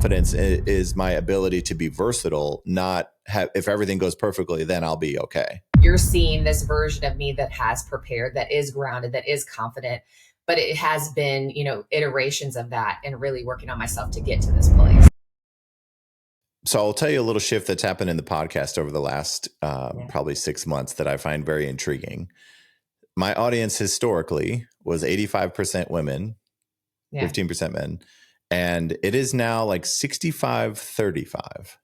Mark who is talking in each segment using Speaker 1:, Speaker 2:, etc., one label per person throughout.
Speaker 1: confidence is my ability to be versatile, not have, if everything goes perfectly, then I'll be okay.
Speaker 2: You're seeing this version of me that has prepared, that is grounded, that is confident, but it has been, iterations of that and really working on myself to get to this place.
Speaker 1: So I'll tell you a little shift that's happened in the podcast over the last probably 6 months that I find very intriguing. My audience historically was 85% women, 15% men. And it is now like 65-35.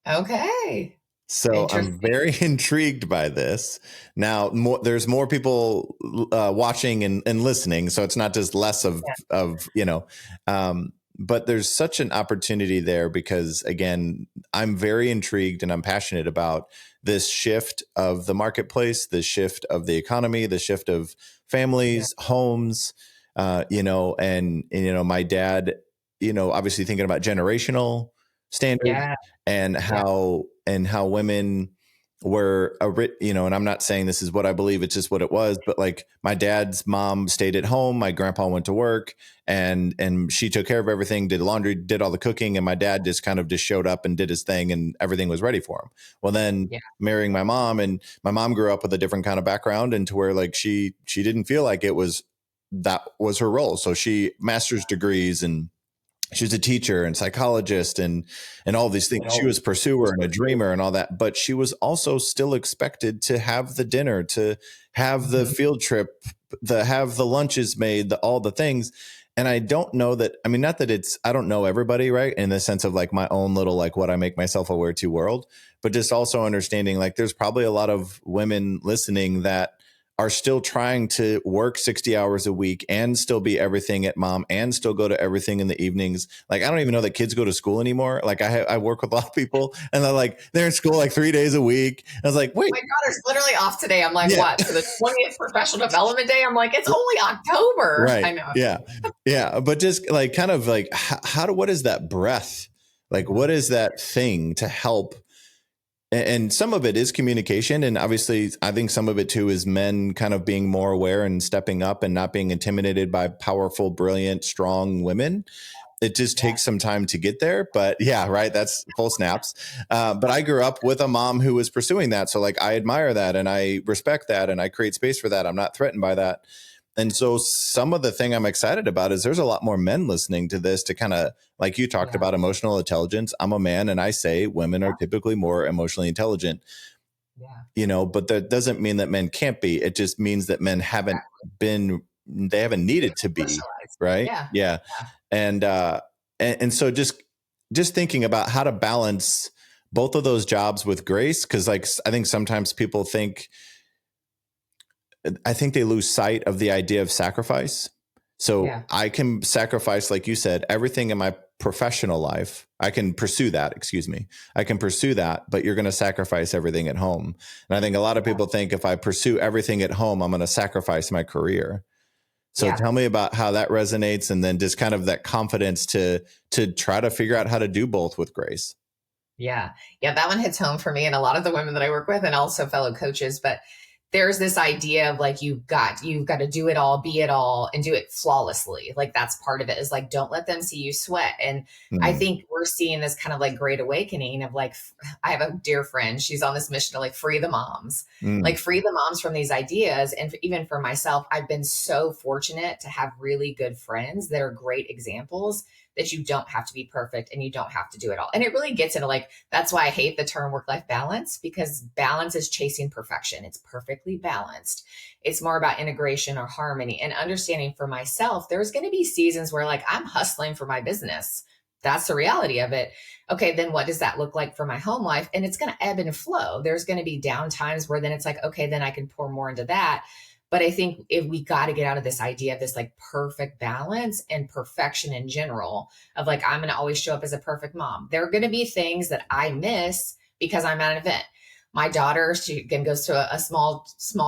Speaker 2: Okay.
Speaker 1: So I'm very intrigued by this. Now, there's more people watching and listening. So it's not just less of but there's such an opportunity there because, again, I'm very intrigued and I'm passionate about this shift of the marketplace, the shift of the economy, the shift of families, homes, and my dad, obviously thinking about generational standards and how women were and I'm not saying this is what I believe, it's just what it was, but like my dad's mom stayed at home, my grandpa went to work, and she took care of everything, did laundry, did all the cooking, and my dad just kind of just showed up and did his thing and everything was ready for him. Well, then marrying my mom, and my mom grew up with a different kind of background, and to where like she didn't feel like that was her role. So she master's degrees, and she was a teacher and psychologist and all these things. She was a pursuer and a dreamer and all that, but she was also still expected to have the dinner, to have the field trip, have the lunches made, all the things. And I don't know that, I mean, not that I don't know everybody, right? In the sense of like my own little, like what I make myself aware to world, but just also understanding like there's probably a lot of women listening that are still trying to work 60 hours a week and still be everything at mom and still go to everything in the evenings. Like, I don't even know that kids go to school anymore. Like I work with a lot of people and they're in school like 3 days a week. I was like, wait,
Speaker 2: my daughter's literally off today. I'm like, what? So the 20th professional development day? I'm like, it's only October.
Speaker 1: Right.
Speaker 2: I know.
Speaker 1: Yeah. Yeah. But just like, kind of like what is that breath? Like, what is that thing to help? And some of it is communication. And obviously, I think some of it, too, is men kind of being more aware and stepping up and not being intimidated by powerful, brilliant, strong women. It just takes some time to get there. But yeah, right. That's full snaps. But I grew up with a mom who was pursuing that. So like I admire that and I respect that and I create space for that. I'm not threatened by that. And so some of the thing I'm excited about is there's a lot more men listening to this to kind of, like you talked about emotional intelligence. I'm a man and I say women are typically more emotionally intelligent, but that doesn't mean that men can't be. It just means that men haven't needed to be. Right. Yeah. And so just thinking about how to balance both of those jobs with grace. Cause like, I think sometimes people I think they lose sight of the idea of sacrifice. So I can sacrifice, like you said, everything in my professional life. I can pursue that, but you're going to sacrifice everything at home. And I think a lot of people think if I pursue everything at home, I'm going to sacrifice my career. So tell me about how that resonates. And then just kind of that confidence to try to figure out how to do both with grace.
Speaker 2: Yeah. That one hits home for me and a lot of the women that I work with and also fellow coaches, but there's this idea of like, you've got to do it all, be it all, and do it flawlessly. Like that's part of it is like, don't let them see you sweat. And I think we're seeing this kind of like great awakening of like, I have a dear friend, she's on this mission to like free the moms, like free the moms from these ideas. And even for myself, I've been so fortunate to have really good friends that are great examples that you don't have to be perfect and you don't have to do it all. And it really gets into like, that's why I hate the term work-life balance, because balance is chasing perfection. It's perfectly balanced. It's more about integration or harmony and understanding for myself. There's going to be seasons where like I'm hustling for my business. That's the reality of it. Okay, then what does that look like for my home life? And it's going to ebb and flow. There's going to be down times where then it's like, okay, then I can pour more into that. But I think if we got to get out of this idea of this like perfect balance and perfection in general of like, I'm going to always show up as a perfect mom. There are going to be things that I miss because I'm at an event. My daughter, she again goes to a small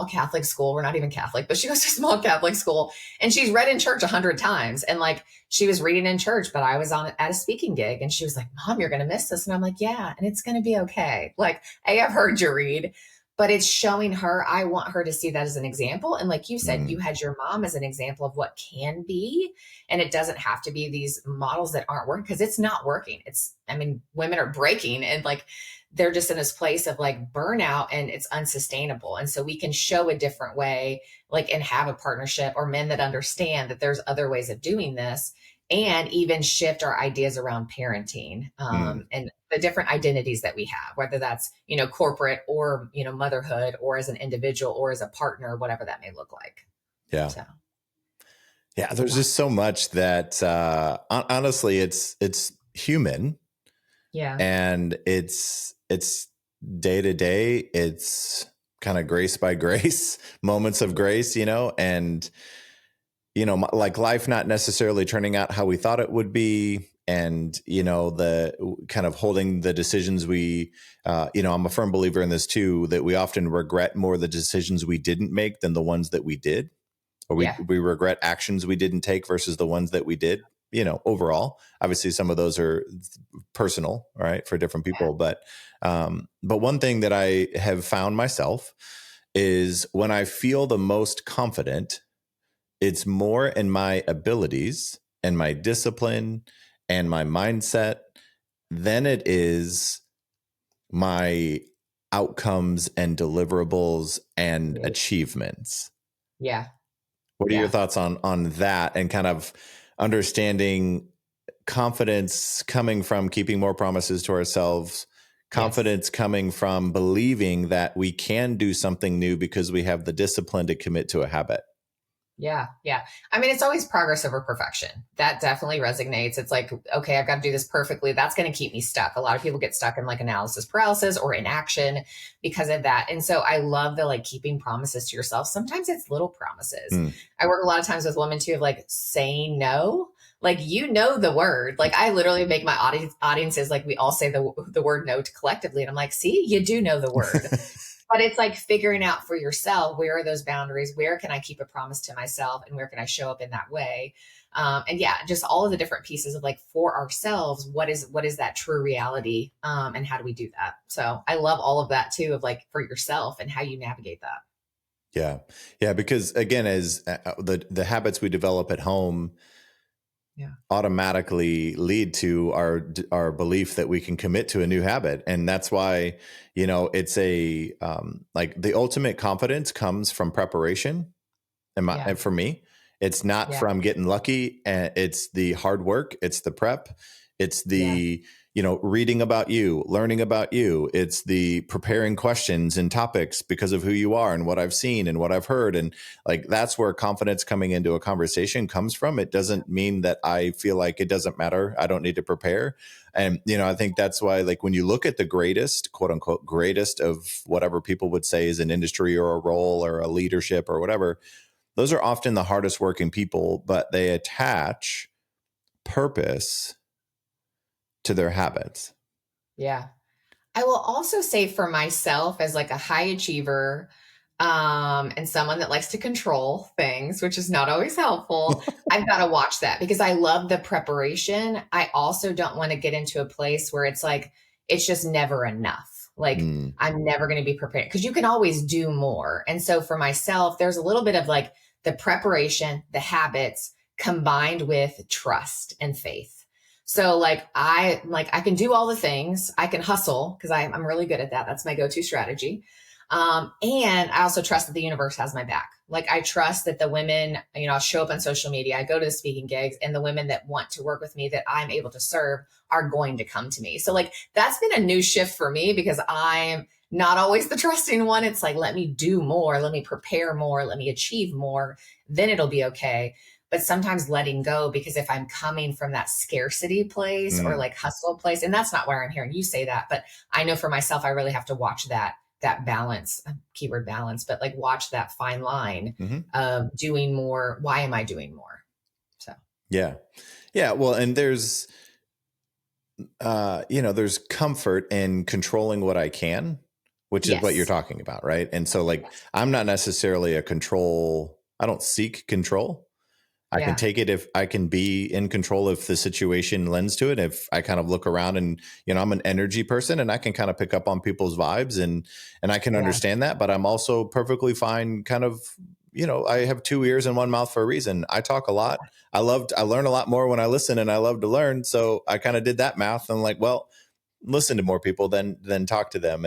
Speaker 2: Catholic school. We're not even Catholic, but she goes to a small Catholic school and she's read in church 100 times. And like, she was reading in church, but I was at a speaking gig and she was like, Mom, you're going to miss this. And I'm like, yeah. And it's going to be okay. Like, I've heard you read. but it's showing her, I want her to see that as an example. And like you said,
Speaker 1: Mm,
Speaker 2: you had your mom as an example of what can be. And it doesn't have to be these models that aren't working, because it's not working. It's, I mean, women are breaking, and like they're just in this place of like burnout, and it's unsustainable. And so we can show a different way, like, and have a partnership, or men that understand that there's other ways of doing this, and even shift our ideas around parenting,
Speaker 1: mm,
Speaker 2: and the different identities that we have, whether that's, corporate, or, motherhood, or as an individual, or as a partner, whatever that may look like.
Speaker 1: yeah.
Speaker 2: So,
Speaker 1: Yeah. There's
Speaker 2: yeah.
Speaker 1: just so much that, honestly, it's human,
Speaker 2: Yeah.
Speaker 1: and it's day to day. It's kind of grace by grace, moments of grace, and, like life not necessarily turning out how we thought it would be. And, the kind of holding the decisions I'm a firm believer in this too, that we often regret more the decisions we didn't make than the ones that we did, or we,
Speaker 2: Yeah.
Speaker 1: we regret actions we didn't take versus the ones that we did, overall. Obviously, some of those are personal, right, for different
Speaker 2: Yeah.
Speaker 1: people. But one thing that I have found myself is when I feel the most confident, it's more in my abilities and my discipline and my mindset than it is my outcomes and deliverables and
Speaker 2: Right.
Speaker 1: achievements.
Speaker 2: Yeah.
Speaker 1: What are your
Speaker 2: Yeah.
Speaker 1: thoughts on that, and kind of understanding confidence coming from keeping more promises to ourselves,
Speaker 2: Yes.
Speaker 1: confidence coming from believing that we can do something new because we have the discipline to commit to a habit?
Speaker 2: Yeah. Yeah. I mean, it's always progress over perfection. That definitely resonates. It's like, okay, I've got to do this perfectly. That's going to keep me stuck. A lot of people get stuck in like analysis paralysis or inaction because of that. And so I love the like keeping promises to yourself. Sometimes it's little promises.
Speaker 1: Hmm.
Speaker 2: I work a lot of times with women too, of like saying no. Like, the word. Like, I literally make my audiences, like, we all say the word no to collectively. And I'm like, see, you do know the word. But it's like figuring out for yourself, where are those boundaries? Where can I keep a promise to myself, and where can I show up in that way? And yeah, just all of the different pieces of like, for ourselves, what is that true reality? And how do we do that? So I love all of that too, of like for yourself and how you navigate that.
Speaker 1: Yeah. Yeah. Because again, as the habits we develop at home
Speaker 2: Yeah.
Speaker 1: automatically lead to our belief that we can commit to a new habit. And that's why, it's like the ultimate confidence comes from preparation.
Speaker 2: Yeah.
Speaker 1: And for me, it's not
Speaker 2: Yeah.
Speaker 1: from getting lucky. And it's the hard work. It's the prep. It's
Speaker 2: Yeah.
Speaker 1: the, reading about you, learning about you. It's the preparing questions and topics because of who you are and what I've seen and what I've heard. And like, that's where confidence coming into a conversation comes from. It doesn't mean that I feel like it doesn't matter. I don't need to prepare. And, I think that's why, like, when you look at the greatest, quote unquote, greatest of whatever people would say is an industry or a role or a leadership or whatever, those are often the hardest working people, but they attach purpose to their habits.
Speaker 2: Yeah. I will also say for myself, as like a high achiever, and someone that likes to control things, which is not always helpful, I've got to watch that, because I love the preparation. I also don't want to get into a place where it's like, it's just never enough. Like,
Speaker 1: Mm,
Speaker 2: I'm never going to be prepared, because you can always do more. And so for myself, there's a little bit of like the preparation, the habits combined with trust and faith. So I can do all the things. I can hustle, because I'm really good at that. That's my go-to strategy. And I also trust that the universe has my back. Like, I trust that the women, I'll show up on social media, I go to the speaking gigs, and the women that want to work with me, that I'm able to serve, are going to come to me. So like, that's been a new shift for me, because I'm not always the trusting one. It's like, let me do more, let me prepare more, let me achieve more, then it'll be okay. But sometimes letting go, because if I'm coming from that scarcity place or
Speaker 1: mm,
Speaker 2: like hustle place, and that's not where I'm hearing you say that, but I know for myself, I really have to watch that balance, keyword balance, but like watch that fine line
Speaker 1: mhm.
Speaker 2: of doing more. Why am I doing more? So,
Speaker 1: Yeah. Yeah. Well, and there's comfort in controlling what I can, which is what you're
Speaker 2: yes,
Speaker 1: talking about. Right. And so, like,
Speaker 2: yes,
Speaker 1: I'm not necessarily I don't seek control. I can take it if I can be in control if the situation lends to it. If I kind of look around and, I'm an energy person and I can kind of pick up on people's vibes and I can
Speaker 2: Yeah.
Speaker 1: understand that, but I'm also perfectly fine kind of, I have two ears and one mouth for a reason. I talk a lot. I learn a lot more when I listen and I love to learn. So I kind of did that math and like, well, listen to more people than talk to them.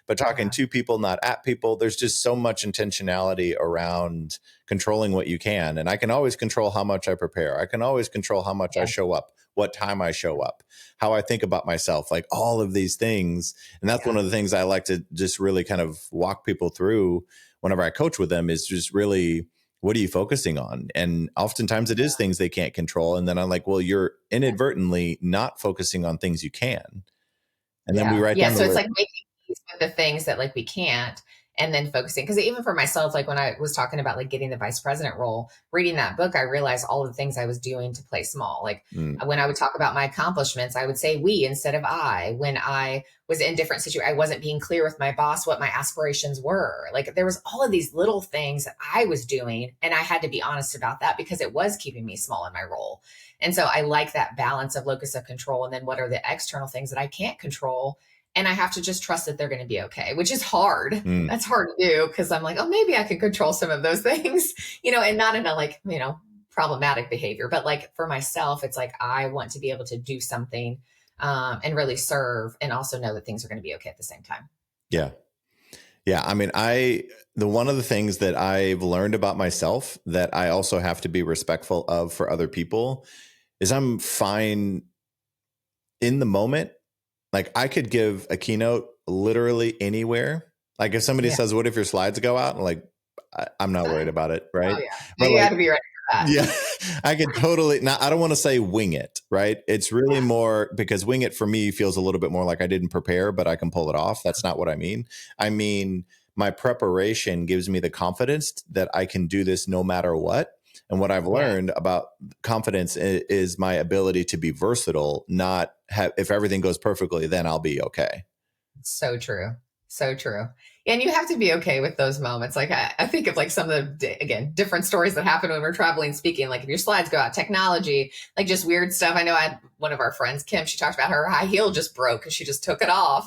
Speaker 1: But talking to people, not at people, there's just so much intentionality around controlling what you can. And I can always control how much I prepare. I can always control how much I show up, what time I show up, how I think about myself, like all of these things. And that's one of the things I like to just really kind of walk people through whenever I coach with them, is just really, what are you focusing on? And oftentimes it is things they can't control. And then I'm like, well, you're inadvertently not focusing on things you can. And then we write down
Speaker 2: So
Speaker 1: the
Speaker 2: it's
Speaker 1: list.
Speaker 2: like making peace with the things that like we can't, and then focusing. Because even for myself, like when I was talking about like getting the vice president role, reading that book, I realized all the things I was doing to play small. Like when I would talk about my accomplishments, I would say we instead of I. When I was in different situations, I wasn't being clear with my boss what my aspirations were. Like there was all of these little things that I was doing, and I had to be honest about that because it was keeping me small in my role. And so I like that balance of locus of control, and then what are the external things that I can't control, and I have to just trust that they're going to be okay, which is hard. That's hard to do because I'm like, oh, maybe I can control some of those things, and not in a like, problematic behavior, but like for myself, it's like, I want to be able to do something and really serve, and also know that things are going to be okay at the same time.
Speaker 1: Yeah. Yeah. I mean, one of the things that I've learned about myself that I also have to be respectful of for other people is I'm fine in the moment. Like I could give a keynote literally anywhere. Like if somebody says, what if your slides go out? Like, I'm not worried about it. Right.
Speaker 2: Oh, yeah.
Speaker 1: But
Speaker 2: You
Speaker 1: like,
Speaker 2: got to be ready for that.
Speaker 1: yeah, I could totally not. I don't want to say wing it. Right. It's really more because wing it for me feels a little bit more like I didn't prepare, but I can pull it off. That's not what I mean. I mean, my preparation gives me the confidence that I can do this no matter what. And what I've learned about confidence is my ability to be versatile, not have, if everything goes perfectly, then I'll be okay.
Speaker 2: So true. So true. And you have to be okay with those moments. Like I think of like some of the, again, different stories that happen when we're traveling, speaking, like if your slides go out, technology, like just weird stuff. I know I had one of our friends, Kim, she talked about her high heel just broke because she just took it off,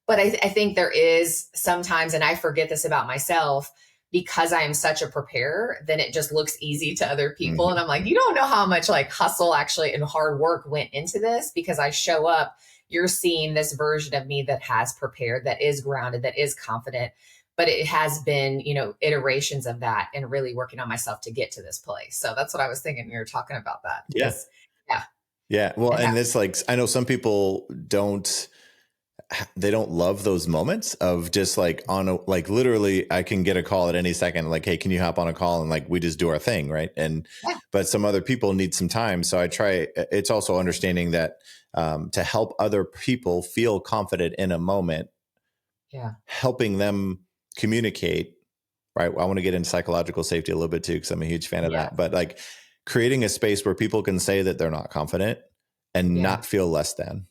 Speaker 2: But I think there is sometimes, and I forget this about myself, because I am such a preparer, then it just looks easy to other people. And I'm like, you don't know how much like hustle actually and hard work went into this, because I show up, you're seeing this version of me that has prepared, that is grounded, that is confident. But it has been, iterations of that and really working on myself to get to this place. So that's what I was thinking when you were talking about that.
Speaker 1: Yes.
Speaker 2: Yeah.
Speaker 1: Yeah. Well, and it's like, I know some people don't love those moments of just like like literally I can get a call at any second, like, hey, can you hop on a call? And like, we just do our thing. Right. But some other people need some time. So it's also understanding that to help other people feel confident in a moment, helping them communicate. Right. I want to get into psychological safety a little bit too, because I'm a huge fan of that. But like creating a space where people can say that they're not confident and not feel less than.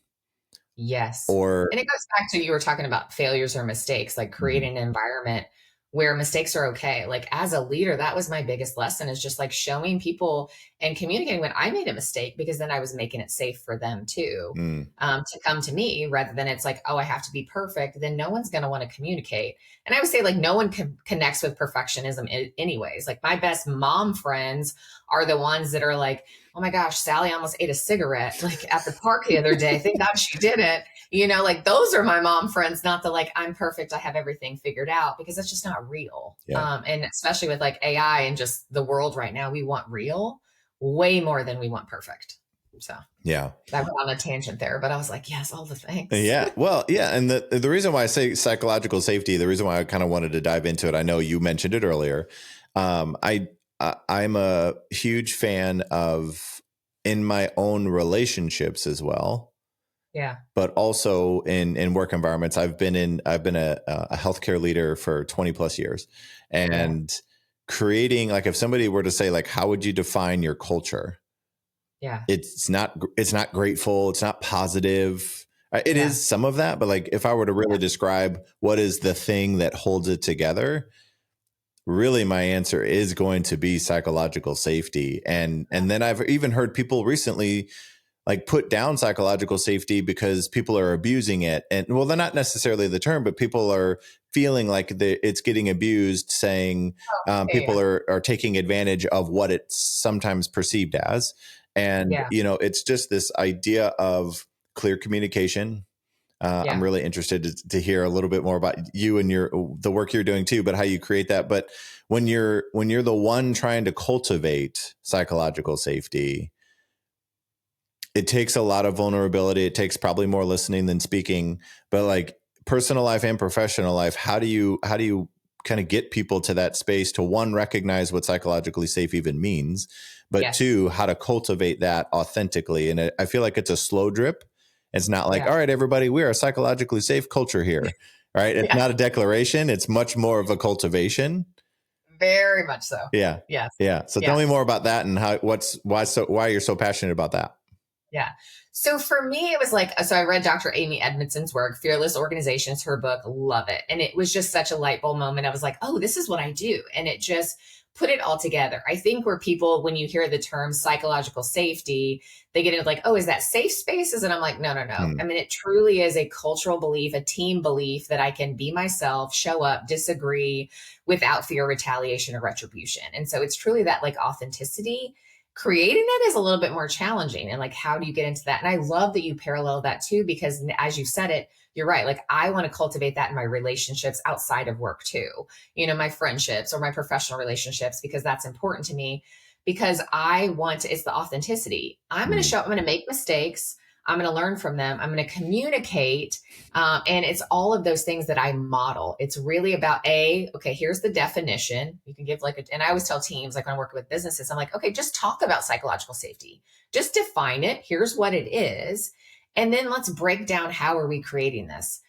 Speaker 2: Yes.
Speaker 1: And
Speaker 2: it goes back to, you were talking about failures or mistakes, like creating an environment where mistakes are okay. Like as a leader, that was my biggest lesson, is just like showing people and communicating when I made a mistake, because then I was making it safe for them too, to come to me, rather than it's like, oh, I have to be perfect. Then no one's going to want to communicate. And I would say like no one connects with perfectionism anyways. Like my best mom friends are the ones that are like, oh my gosh, Sally almost ate a cigarette like at the park the other day. Thank God she didn't. Like those are my mom friends, not the like, I'm perfect, I have everything figured out, because that's just not real. And especially with like AI and just the world right now, we want real way more than we want perfect. So I went on a tangent there, but I was like, yes, all the things.
Speaker 1: Yeah. Well, yeah. And the reason why I say psychological safety, the reason why I kind of wanted to dive into it, I know you mentioned it earlier. I'm a huge fan of, in my own relationships as well.
Speaker 2: Yeah.
Speaker 1: But also in work environments. I've been a healthcare leader for 20 plus years, and creating, like, if somebody were to say like, how would you define your culture?
Speaker 2: Yeah.
Speaker 1: It's not grateful. It's not positive. It is some of that, but like if I were to really describe what is the thing that holds it together, really my answer is going to be psychological safety. And then I've even heard people recently like put down psychological safety because people are abusing it. And well, they're not necessarily the term, but people are feeling like it's getting abused, saying
Speaker 2: Yeah.
Speaker 1: people are taking advantage of what it's sometimes perceived as. And,
Speaker 2: Yeah.
Speaker 1: it's just this idea of clear communication. I'm
Speaker 2: Yeah.
Speaker 1: really interested to hear a little bit more about you and the work you're doing too, but how you create that. But when you're the one trying to cultivate psychological safety, it takes a lot of vulnerability. It takes probably more listening than speaking, but like personal life and professional life, how do you kind of get people to that space to, one, recognize what psychologically safe even means, but
Speaker 2: Yes.
Speaker 1: two, how to cultivate that authentically? And I feel like it's a slow drip. It's not like,
Speaker 2: Yeah.
Speaker 1: all right, everybody, we're a psychologically safe culture here, right? It's
Speaker 2: Yeah.
Speaker 1: not a declaration. It's much more of a cultivation.
Speaker 2: Very much so.
Speaker 1: Yeah.
Speaker 2: Yes.
Speaker 1: Yeah. So tell me more about that and why you're so passionate about that.
Speaker 2: Yeah. So for me, it was like, so I read Dr. Amy Edmondson's work, Fearless Organizations, her book, love it. And it was just such a light bulb moment. I was like, oh, this is what I do. And it just put it all together. I think where people, when you hear the term psychological safety, they get into like, oh, is that safe spaces? And I'm like, no. I mean, it truly is a cultural belief, a team belief that I can be myself, show up, disagree without fear of retaliation or retribution. And so it's truly that like authenticity. Creating it is a little bit more challenging. And like, how do you get into that? And I love that you parallel that too, because as you said it, you're right. Like, I want to cultivate that in my relationships outside of work too, my friendships or my professional relationships, because that's important to me, because it's the authenticity. I'm going to show up, I'm going to make mistakes. I'm going to learn from them. I'm going to communicate. And it's all of those things that I model. It's really about okay, here's the definition. You can give and I always tell teams, like when I'm working with businesses, I'm like, okay, just talk about psychological safety. Just define it. Here's what it is. And then let's break down, how are we creating this?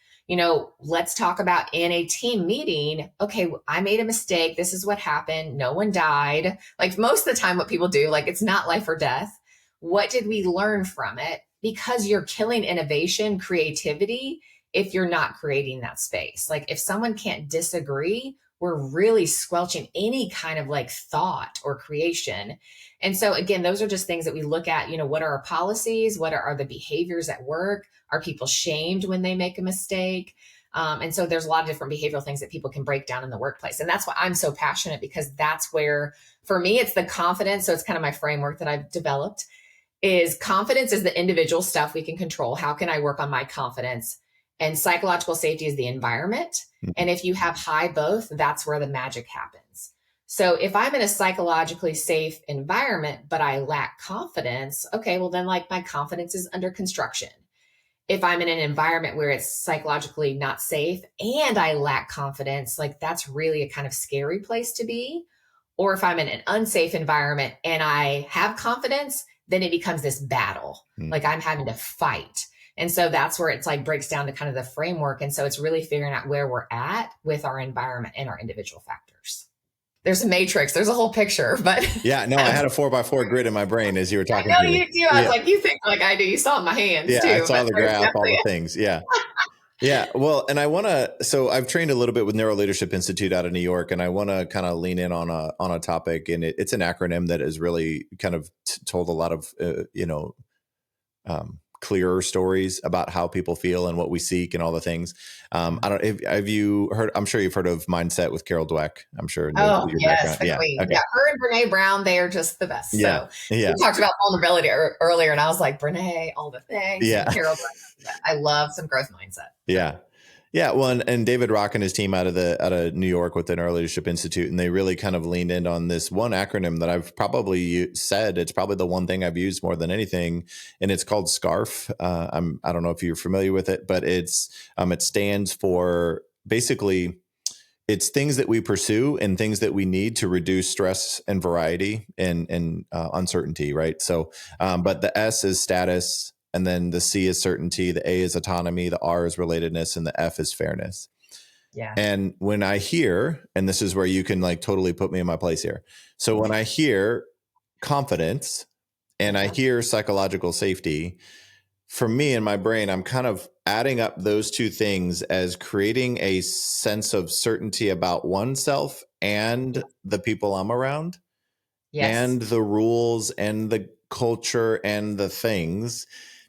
Speaker 2: Let's talk about in a team meeting. Okay, I made a mistake. This is what happened. No one died. Like most of the time what people do, like it's not life or death. What did we learn from it? Because you're killing innovation, creativity, if you're not creating that space. Like if someone can't disagree, we're really squelching any kind of like thought or creation. And so again, those are just things that we look at, what are our policies? What are the behaviors at work? Are people shamed when they make a mistake? And so there's a lot of different behavioral things that people can break down in the workplace. And that's why I'm so passionate, because that's where, for me, it's the confidence. So it's kind of my framework that I've developed. Is confidence is the individual stuff we can control. How can I work on my confidence? And psychological safety is the environment. And if you have high both, that's where the magic happens. So if I'm in a psychologically safe environment, but I lack confidence, okay, well then like my confidence is under construction. If I'm in an environment where it's psychologically not safe and I lack confidence, like that's really a kind of scary place to be. Or if I'm in an unsafe environment and I have confidence, then it becomes this battle. Like I'm having to fight. And so that's where it's like breaks down to kind of the framework. And so it's really figuring out where we're at with our environment and our individual factors. There's a matrix. There's a whole picture, but
Speaker 1: yeah, no, I had a 4x4 grid in my brain as you were talking.
Speaker 2: I know you do. I was like, you think like I do. You saw it in my hands too.
Speaker 1: I saw the graph, all the things. Yeah. Yeah. Well, and so I've trained a little bit with Neuro Leadership Institute out of New York, and I want to kind of lean in on a topic, and it's an acronym that has really kind of told a lot of, clearer stories about how people feel and what we seek and all the things. Have you heard, I'm sure you've heard of Mindset with Carol Dweck. I'm sure.
Speaker 2: Oh, yes.
Speaker 1: Background.
Speaker 2: The queen.
Speaker 1: Okay.
Speaker 2: Yeah. Her and Brene Brown, they are just the best.
Speaker 1: Yeah.
Speaker 2: So we talked about vulnerability earlier, and I was like, Brene, all the things.
Speaker 1: Yeah.
Speaker 2: Carol Dweck. I love some growth mindset.
Speaker 1: Yeah. Yeah. Well, and David Rock and his team out of New York with the Neuro Leadership Institute, and they really kind of leaned in on this one acronym that I've probably said, it's probably the one thing I've used more than anything, and it's called SCARF. I don't know if you're familiar with it, but it stands for basically it's things that we pursue and things that we need to reduce stress and variety and uncertainty, right? So, but the S is status. And then the C is certainty, the A is autonomy, the R is relatedness, and the F is fairness.
Speaker 2: Yeah.
Speaker 1: And when I hear, and this is where you can like totally put me in my place here. So when I hear confidence and I hear psychological safety, for me in my brain, I'm kind of adding up those two things as creating a sense of certainty about oneself and the people I'm around
Speaker 2: Yes.
Speaker 1: and the rules and the culture and the things.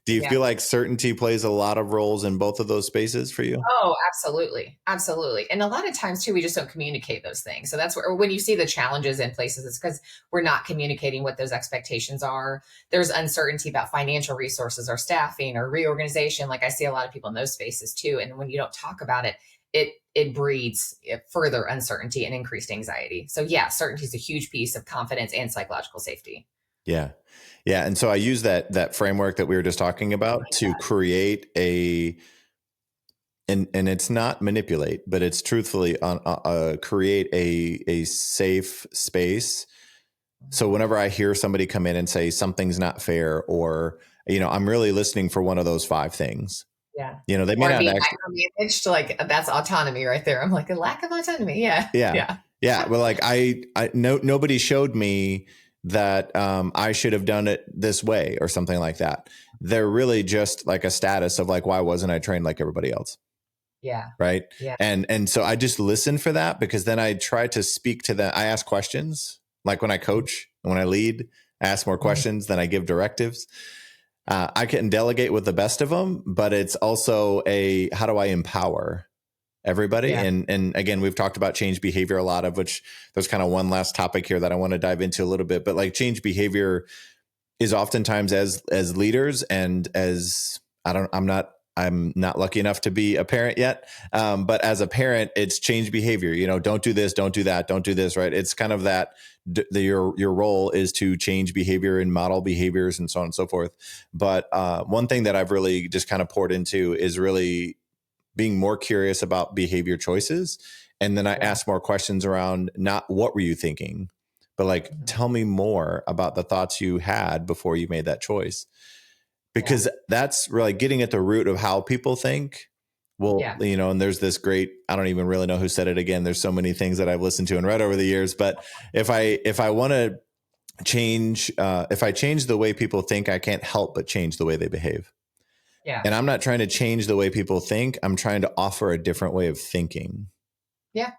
Speaker 1: Do you
Speaker 2: Yeah.
Speaker 1: feel like certainty plays a lot of roles in both of those spaces for you?
Speaker 2: Oh, absolutely. Absolutely. And a lot of times too, we just don't communicate those things. So that's where, when you see the challenges in places, it's because we're not communicating what those expectations are. There's uncertainty about financial resources or staffing or reorganization. Like I see a lot of people in those spaces too. And when you don't talk about it, it breeds further uncertainty and increased anxiety. So yeah, certainty is a huge piece of confidence and psychological safety.
Speaker 1: Yeah. Yeah. And so I use that framework that we were just talking about to create and it's not manipulate, but it's truthfully create a safe space. So whenever I hear somebody come in and say something's not fair, or, I'm really listening for one of those five things,
Speaker 2: Yeah.
Speaker 1: they may
Speaker 2: Or
Speaker 1: not
Speaker 2: being
Speaker 1: actually.
Speaker 2: micromanaged, like that's autonomy right there. I'm like a lack of autonomy. Yeah.
Speaker 1: Yeah.
Speaker 2: Yeah.
Speaker 1: Yeah. Well, like nobody showed me that I should have done it this way or something like that. They're really just like a status of like, why wasn't I trained like everybody else?
Speaker 2: Yeah.
Speaker 1: Right.
Speaker 2: Yeah.
Speaker 1: And so I just listen for that, because then I try to speak to them. I ask questions, like when I coach and when I lead, I ask more questions than I give directives. I can delegate with the best of them, but it's also how do I empower everybody?
Speaker 2: Yeah.
Speaker 1: And again, we've talked about change behavior a lot, of which there's kind of one last topic here that I want to dive into a little bit, but like change behavior is oftentimes as leaders, and as I'm not lucky enough to be a parent yet. But as a parent, it's change behavior, don't do this, don't do that, don't do this. Right. It's kind of that your role is to change behavior and model behaviors and so on and so forth. But one thing that I've really just kind of poured into is really being more curious about behavior choices. And then I ask more questions around not what were you thinking, but like, tell me more about the thoughts you had before you made that choice. Because that's really getting at the root of how people think. Well, and there's this great, I don't even really know who said it again. There's so many things that I've listened to and read over the years, but if I want to change, if I change the way people think, I can't help but change the way they behave.
Speaker 2: Yeah.
Speaker 1: And I'm not trying to change the way people think. I'm trying to offer a different way of thinking.
Speaker 2: Yeah.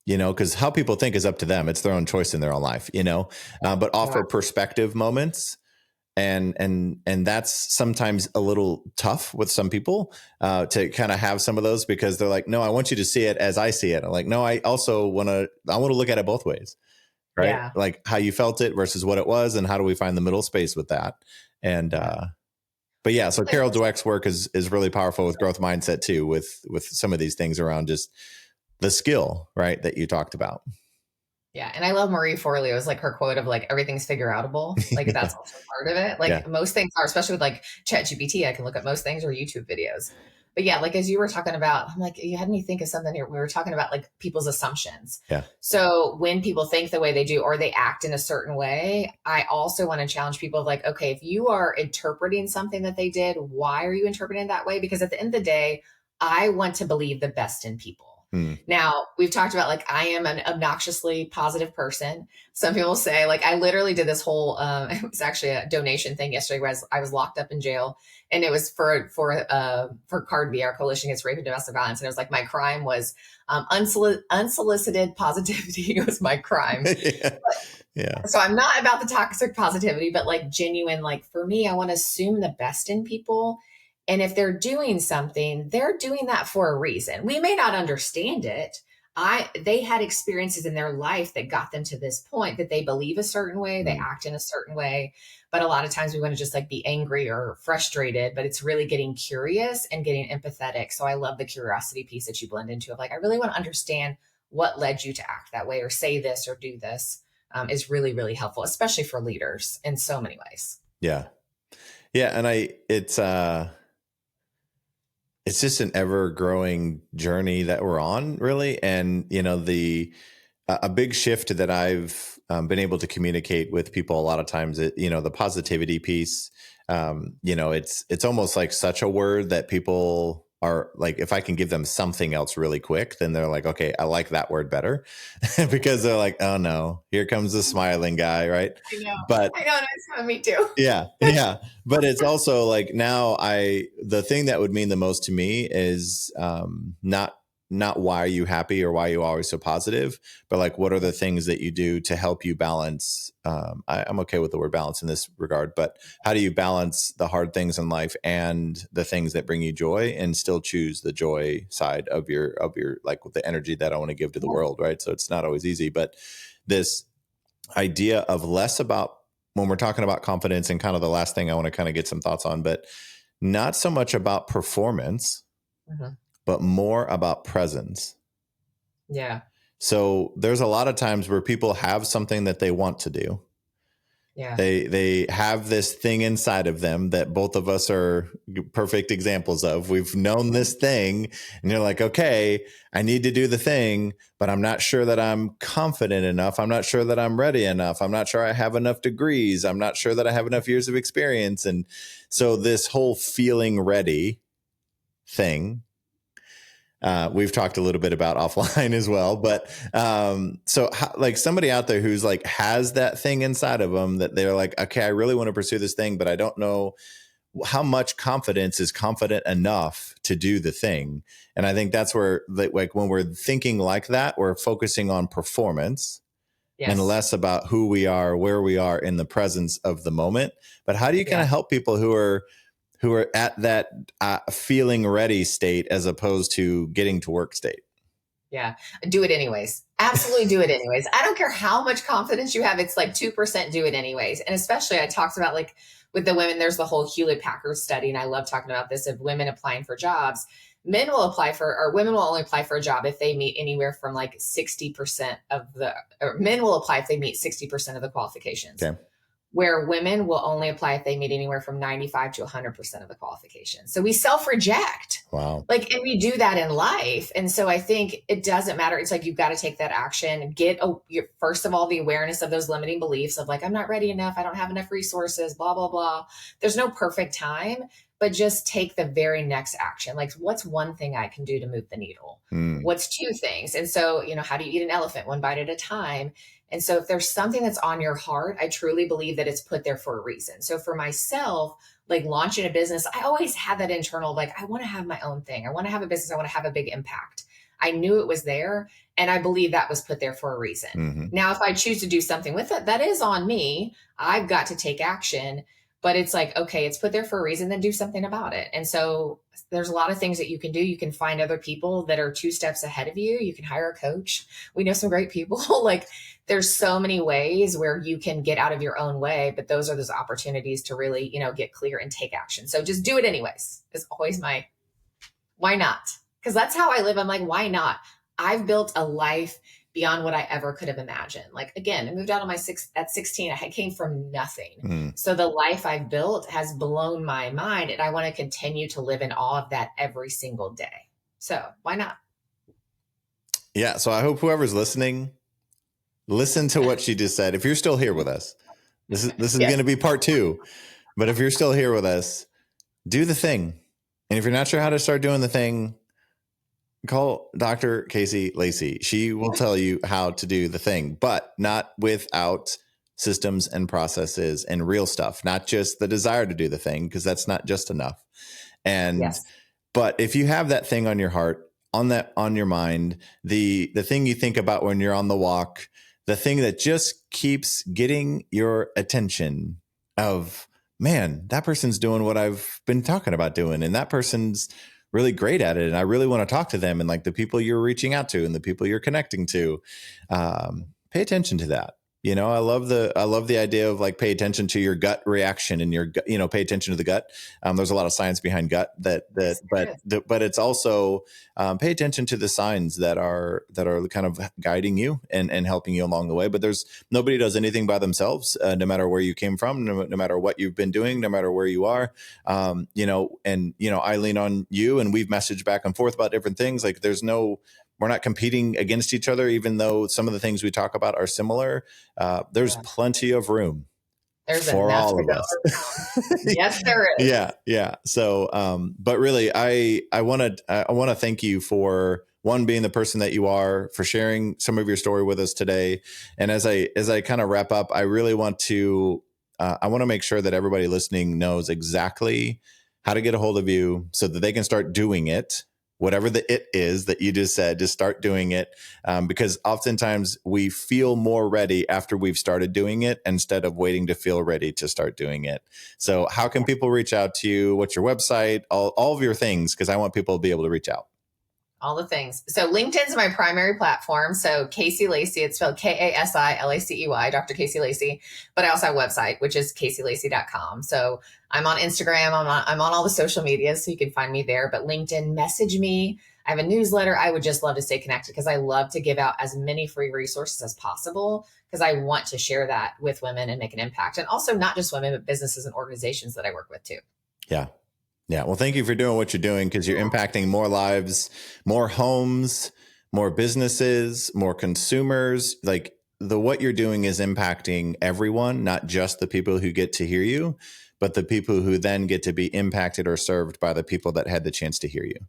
Speaker 1: Because how people think is up to them. It's their own choice in their own life, but offer perspective moments. And that's sometimes a little tough with some people to kind of have some of those, because they're like, no, I want you to see it as I see it. I'm like, no, I also want to look at it both ways. Right.
Speaker 2: Yeah.
Speaker 1: Like how you felt it versus what it was. And how do we find the middle space with that? And, but yeah, so Carol Dweck's work is really powerful with growth mindset too, with some of these things around just the skill, right, that you talked about.
Speaker 2: Yeah. And I love Marie Forleo's, like her quote of like, everything's figure outable. Like that's also part of it. Like most things are, especially with like ChatGPT, I can look at most things or YouTube videos. But yeah, like as you were talking about, I'm like, you had me think of something here. We were talking about like people's assumptions.
Speaker 1: Yeah.
Speaker 2: So when people think the way they do, or they act in a certain way, I also want to challenge people of like, okay, if you are interpreting something that they did, why are you interpreting it that way? Because at the end of the day, I want to believe the best in people. Now, we've talked about like, I am an obnoxiously positive person. Some people say like, I literally did this whole, it was actually a donation thing yesterday where I was locked up in jail, and it was for CARD-B, our Coalition Against Rape and Domestic Violence. And it was like, my crime was unsolicited positivity was my crime.
Speaker 1: Yeah.
Speaker 2: So I'm not about the toxic positivity, but like genuine, like for me, I want to assume the best in people. And if they're doing something, they're doing that for a reason. We may not understand it. They had experiences in their life that got them to this point, that they believe a certain way, they act in a certain way. But a lot of times we want to just like be angry or frustrated, but it's really getting curious and getting empathetic. So I love the curiosity piece that you blend into of like, I really want to understand what led you to act that way or say this or do this, is really, really helpful, especially for leaders in so many ways.
Speaker 1: Yeah. Yeah. And it's just an ever growing journey that we're on, really. And, a big shift that I've been able to communicate with people a lot of times, the positivity piece, it's almost like such a word that people are like, if I can give them something else really quick, then they're like, okay, I like that word better because they're like, oh no, here comes the smiling guy. Right.
Speaker 2: I know.
Speaker 1: But
Speaker 2: I know. That's me too.
Speaker 1: yeah. Yeah. But it's also like now the thing that would mean the most to me is not why are you happy or why are you always so positive, but like, what are the things that you do to help you balance? I'm okay with the word balance in this regard, but how do you balance the hard things in life and the things that bring you joy and still choose the joy side of your, like with the energy that I want to give to the world. Right. So it's not always easy, but this idea of less about when we're talking about confidence and kind of the last thing I want to kind of get some thoughts on, but not so much about performance, but more about presence.
Speaker 2: Yeah.
Speaker 1: So there's a lot of times where people have something that they want to do.
Speaker 2: Yeah.
Speaker 1: They have this thing inside of them that both of us are perfect examples of. We've known this thing and you're like, okay, I need to do the thing, but I'm not sure that I'm confident enough. I'm not sure that I'm ready enough. I'm not sure I have enough degrees. I'm not sure that I have enough years of experience. And so this whole feeling ready thing, we've talked a little bit about offline as well, but so like somebody out there who's like has that thing inside of them that they're like, okay, I really want to pursue this thing, but I don't know how much confidence is confident enough to do the thing. And I think that's where like when we're thinking like that, we're focusing on performance and less about who we are, where we are in the presence of the moment. But how do you kind of help people who are at that feeling ready state as opposed to getting to work state?
Speaker 2: Yeah. Do it anyways. Absolutely do it anyways. I don't care how much confidence you have. It's like 2% do it anyways. And especially I talked about like with the women, there's the whole Hewlett-Packard study. And I love talking about this of women applying for jobs. Men will apply for, or women will only apply for a job if they meet anywhere from like 60% of the, or men will apply if they meet 60% of the qualifications.
Speaker 1: Okay.
Speaker 2: Where women will only apply if they meet anywhere from 95 to 100% of the qualifications. So we self-reject.
Speaker 1: Wow.
Speaker 2: Like, and we do that in life. And so I think it doesn't matter. It's like, you've got to take that action, get first of all, the awareness of those limiting beliefs of like, I'm not ready enough. I don't have enough resources, blah, blah, blah. There's no perfect time, but just take the very next action. Like, what's one thing I can do to move the needle? What's two things? And so, how do you eat an elephant? One bite at a time. And so if there's something that's on your heart, I truly believe that it's put there for a reason. So for myself, like launching a business, I always had that internal, like, I want to have my own thing. I want to have a business. I want to have a big impact. I knew it was there. And I believe that was put there for a reason. Now, if I choose to do something with it, that is on me. I've got to take action. But it's like, okay, it's put there for a reason, then do something about it. And so there's a lot of things that you can do. You can find other people that are 2 steps ahead of you. You can hire a coach. We know some great people. Like, there's so many ways where you can get out of your own way, but those are those opportunities to really, get clear and take action. So just do it anyways. Is always my, why not? Because that's how I live. I'm like, why not? I've built a life beyond what I ever could have imagined. Like, again, I moved out at 16. I came from nothing. So the life I've built has blown my mind, and I want to continue to live in awe of that every single day. So why not?
Speaker 1: Yeah. So I hope whoever's listening, listen to what she just said. If you're still here with us, this is going to be part 2. But if you're still here with us, do the thing. And if you're not sure how to start doing the thing, call Dr. Casey Lacey. She will tell you how to do the thing, but not without systems and processes and real stuff, not just the desire to do the thing, because that's not just enough. And but if you have that thing on your heart, on your mind, the thing you think about when you're on the walk, the thing that just keeps getting your attention of, man, that person's doing what I've been talking about doing, and that person's really great at it, and I really want to talk to them, and like the people you're reaching out to and the people you're connecting to, pay attention to that. I love the idea of like, pay attention to your gut reaction and your gut, pay attention to the gut. There's a lot of science behind gut but it's also pay attention to the signs that are kind of guiding you and helping you along the way. But nobody does anything by themselves, no matter where you came from, no matter what you've been doing, no matter where you are, I lean on you, and we've messaged back and forth about different things. Like, we're not competing against each other, even though some of the things we talk about are similar. There's plenty of room
Speaker 2: There's
Speaker 1: for
Speaker 2: enough
Speaker 1: all
Speaker 2: to
Speaker 1: of
Speaker 2: go
Speaker 1: us.
Speaker 2: around. Yes, there is.
Speaker 1: Yeah. Yeah. So, but really, I want to thank you for one, being the person that you are, for sharing some of your story with us today. And as I kind of wrap up, I really want to, I want to make sure that everybody listening knows exactly how to get a hold of you so that they can start doing it. Whatever the it is that you just said, just start doing it. Because oftentimes we feel more ready after we've started doing it instead of waiting to feel ready to start doing it. So how can people reach out to you? What's your website? All of your things, because I want people to be able to reach out.
Speaker 2: All the things. So LinkedIn's my primary platform. So Casey Lacey, it's spelled KASILACEY, Dr. Casey Lacey. But I also have a website, which is CaseyLacey.com. So I'm on Instagram. I'm on all the social medias, so you can find me there. But LinkedIn, message me. I have a newsletter. I would just love to stay connected because I love to give out as many free resources as possible because I want to share that with women and make an impact. And also not just women, but businesses and organizations that I work with too.
Speaker 1: Yeah. Yeah. Well, thank you for doing what you're doing, because you're impacting more lives, more homes, more businesses, more consumers. Like what you're doing is impacting everyone, not just the people who get to hear you, but the people who then get to be impacted or served by the people that had the chance to hear you.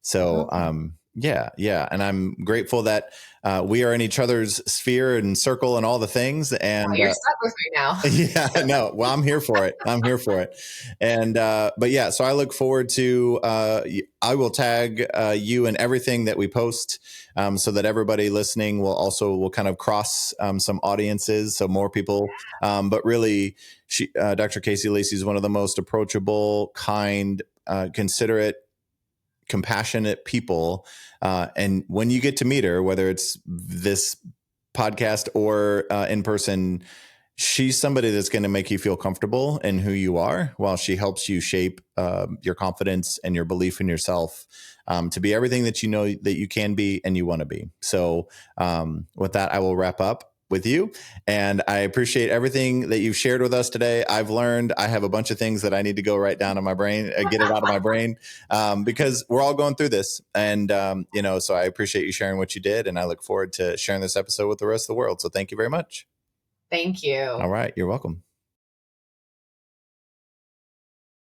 Speaker 1: So, yeah. And I'm grateful that we are in each other's sphere and circle and all the things. And
Speaker 2: You're stuck with me now.
Speaker 1: yeah, no, well, I'm here for it. I'm here for it. And, but yeah, so I look forward to, I will tag you in everything that we post, so that everybody listening will kind of cross some audiences. So more people, but really Dr. Casey Lacey is one of the most approachable, kind, considerate, compassionate people. And when you get to meet her, whether it's this podcast or in person, she's somebody that's going to make you feel comfortable in who you are while she helps you shape your confidence and your belief in yourself, to be everything that you know that you can be and you want to be. So with that, I will wrap up with you. And I appreciate everything that you've shared with us today. I've learned, I have a bunch of things that I need to go write down in my brain, get it out of my brain, because we're all going through this. And, so I appreciate you sharing what you did. And I look forward to sharing this episode with the rest of the world. So thank you very much.
Speaker 2: Thank you.
Speaker 1: All right. You're welcome.